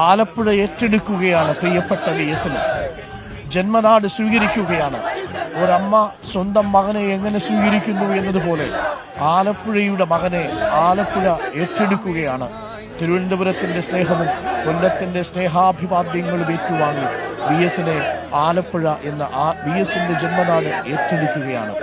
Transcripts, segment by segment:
ആലപ്പുഴ ഏറ്റെടുക്കുകയാണ് പ്രിയപ്പെട്ട വിഎസിന്. ജന്മനാട് സ്വീകരിക്കുകയാണ്. ഒരമ്മ സ്വന്തം മകനെ എങ്ങനെ സ്വീകരിക്കുന്നു എന്നതുപോലെ ആലപ്പുഴയുടെ മകനെ ആലപ്പുഴ ഏറ്റെടുക്കുകയാണ്. തിരുവനന്തപുരത്തിന്റെ സ്നേഹവും കൊല്ലത്തിന്റെ സ്നേഹാഭിവാദ്യങ്ങളും ഏറ്റുവാങ്ങി വിഎസിനെ ആലപ്പുഴ എന്ന വിഎസിന്റെ ജന്മനാട് ഏറ്റെടുക്കുകയാണ്.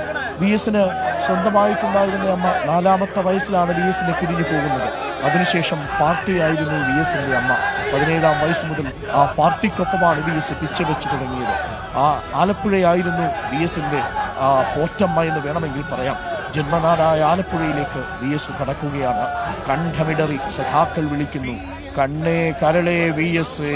വിഎസിന് സ്വന്തമായിട്ടുണ്ടായിരുന്ന അമ്മ 4ാമത്തെ വയസ്സിലാണ് വിഎസിനെ പിരിഞ്ഞു പോകുന്നത്. അതിനുശേഷം പാർട്ടിയായിരുന്നു വിഎസിന്റെ അമ്മ. 17ാം വയസ്സ് മുതൽ ആ പാർട്ടിക്കൊപ്പമാണ് വിഎസ് പിച്ചവെച്ച് തുടങ്ങിയത്. ആ ആലപ്പുഴയായിരുന്നു വിഎസിന്റെ പോറ്റമ്മ എന്ന് വേണമെങ്കിൽ പറയാം. ജന്മനാടായ ആലപ്പുഴയിലേക്ക് വിഎസ് കടക്കുകയാണ്. കണ്ഠമിടറി സഖാക്കൾ വിളിക്കുന്നു, കണ്ണേ കരളേ വിഎസ്,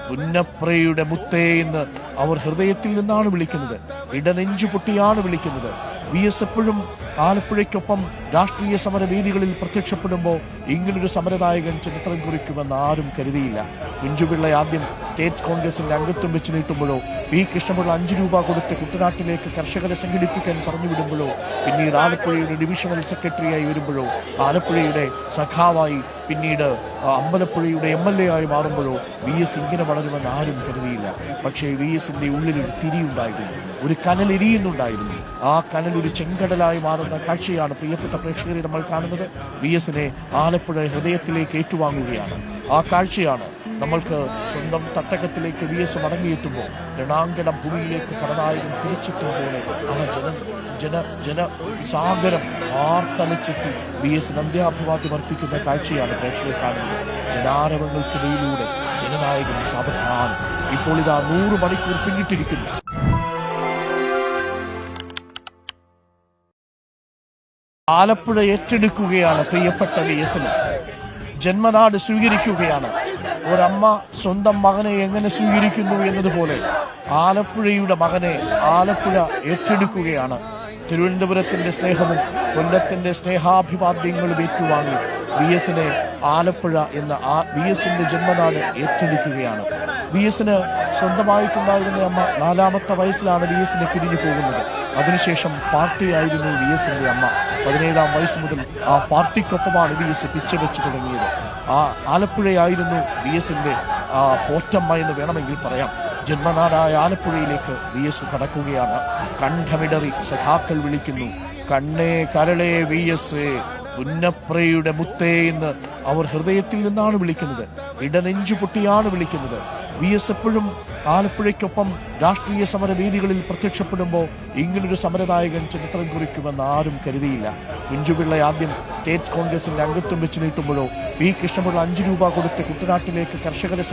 പുന്നപ്രയുടെ മുത്തേ എന്ന് അവർ ഹൃദയത്തിൽ നിന്നാണ് വിളിക്കുന്നത്. ഇടനെഞ്ചു പൊട്ടിയാണ് വിളിക്കുന്നത്. വിഎസ് എപ്പോഴും ആലപ്പുഴയ്ക്കൊപ്പം രാഷ്ട്രീയ സമരവേദികളിൽ പ്രത്യക്ഷപ്പെടുമ്പോൾ ഇങ്ങനൊരു സമരനായകൻ ചരിത്രം കുറിക്കുമെന്ന് ആരും കരുതിയില്ല. കുഞ്ചുപിള്ള ആദ്യം സ്റ്റേറ്റ് കോൺഗ്രസിന്റെ അംഗത്വം വെച്ച് നീട്ടുമ്പോഴോ, പി കൃഷ്ണപിള്ള 5 രൂപ കൊടുത്ത് കുട്ടനാട്ടിലേക്ക് കർഷകരെ സംഘടിപ്പിക്കാൻ പറഞ്ഞുവിടുമ്പോഴോ, പിന്നീട് ആലപ്പുഴയുടെ ഡിവിഷണൽ സെക്രട്ടറിയായി വരുമ്പോഴോ, ആലപ്പുഴയുടെ സഖാവായി പിന്നീട് അമ്പലപ്പുഴയുടെ MLA ആയി മാറുമ്പോഴോ വിഎസ് ഇങ്ങനെ വളരുമെന്ന് ആരും കരുതിയില്ല. പക്ഷേ വിഎസിന്റെ ഉള്ളിലൊരു തിരിയുണ്ടായിരുന്നു, ഒരു കനലെരിയുന്നുണ്ടായിരുന്നു. ആ കനൽ ഒരു ചെങ്കടലായി മാറുന്ന കാഴ്ചയാണ് പ്രിയപ്പെട്ട പ്രേക്ഷകരെ നമ്മൾ കാണുന്നത്. വിഎസിനെ ആലപ്പുഴ ഹൃദയത്തിലേക്ക് ഏറ്റുവാങ്ങുകയാണ്. ആ കാഴ്ചയാണ് നമ്മൾക്ക് സ്വന്തം തട്ടകത്തിലേക്ക് വിഎസ് മടങ്ങിയെത്തുമ്പോൾ രണാങ്കണ ഭൂമിയിലേക്ക് പടനായകൻ തിരിച്ചെത്തും പോലെ ആ ജനസാഗരം ആർത്തലച്ചെത്തി വിഎസ് അന്ത്യാഭിവാദ്യം അർപ്പിക്കുന്ന കാഴ്ചയാണ് പ്രേക്ഷകർ കാണുന്നത്. ജനാരവങ്ങൾക്കിടയിലൂടെ ജനനായകൻ സാവധാനം. ഇപ്പോൾ ഇതാ 100 മണിക്കൂർ പിന്നിട്ടിരിക്കുന്നു. ആലപ്പുഴ ഏറ്റെടുക്കുകയാണ് പ്രിയപ്പെട്ട വിഎസിന്. ജന്മനാട് സ്വീകരിക്കുകയാണ്. ഒരമ്മ സ്വന്തം മകനെ എങ്ങനെ സ്വീകരിക്കുന്നു എന്നതുപോലെ ആലപ്പുഴയുടെ മകനെ ആലപ്പുഴ ഏറ്റെടുക്കുകയാണ്. തിരുവനന്തപുരത്തിന്റെ സ്നേഹവും കൊല്ലത്തിന്റെ സ്നേഹാഭിവാദ്യങ്ങളും ഏറ്റുവാങ്ങി വിഎസിനെ ആലപ്പുഴ എന്ന വിഎസിന്റെ ജന്മനാട് ഏറ്റെടുക്കുകയാണ്. വിഎസിന് സ്വന്തമായിട്ടുണ്ടായിരുന്ന അമ്മ 4ാമത്തെ വയസ്സിലാണ് വിഎസിനെ പിരിഞ്ഞു പോകുന്നത്. അതിനുശേഷം പാർട്ടിയായിരുന്നു വിഎസിന്റെ അമ്മ. 17ാം വയസ്സ് മുതൽ ആ പാർട്ടിക്കൊപ്പമാണ് വിഎസ് പിച്ചവെച്ച് തുടങ്ങിയത്. ആ ആലപ്പുഴയായിരുന്നു വിഎസിന്റെ പോറ്റമ്മ എന്ന് വേണമെങ്കിൽ പറയാം. ജന്മനാടായ ആലപ്പുഴയിലേക്ക് വിഎസ് കടക്കുകയാണ്. കണ്ഠമിടറി സഖാക്കൾ വിളിക്കുന്നു, കണ്ണേ കരളേ വിഎസ്, പുന്നപ്രയുടെ മുത്തേ എന്ന് അവർ ഹൃദയത്തിൽ നിന്നാണ് വിളിക്കുന്നത്. ഇടനെഞ്ചു പൊട്ടിയാണ് വിളിക്കുന്നത്. വിഎസ് എപ്പോഴും ആലപ്പുഴയ്ക്കൊപ്പം രാഷ്ട്രീയ സമരവേദികളിൽ പ്രത്യക്ഷപ്പെടുമ്പോൾ ഇങ്ങനൊരു സമരനായകൻ ചരിത്രം കുറിക്കുമെന്ന് ആരും കരുതിയില്ല. കുഞ്ചുപിള്ള ആദ്യം സ്റ്റേറ്റ് കോൺഗ്രസിന്റെ അംഗത്വം വെച്ച് നീട്ടുമ്പോഴോ, പി കൃഷ്ണപിള്ള 5 രൂപ കൊടുത്ത് കുട്ടനാട്ടിലേക്ക് കർഷകരെ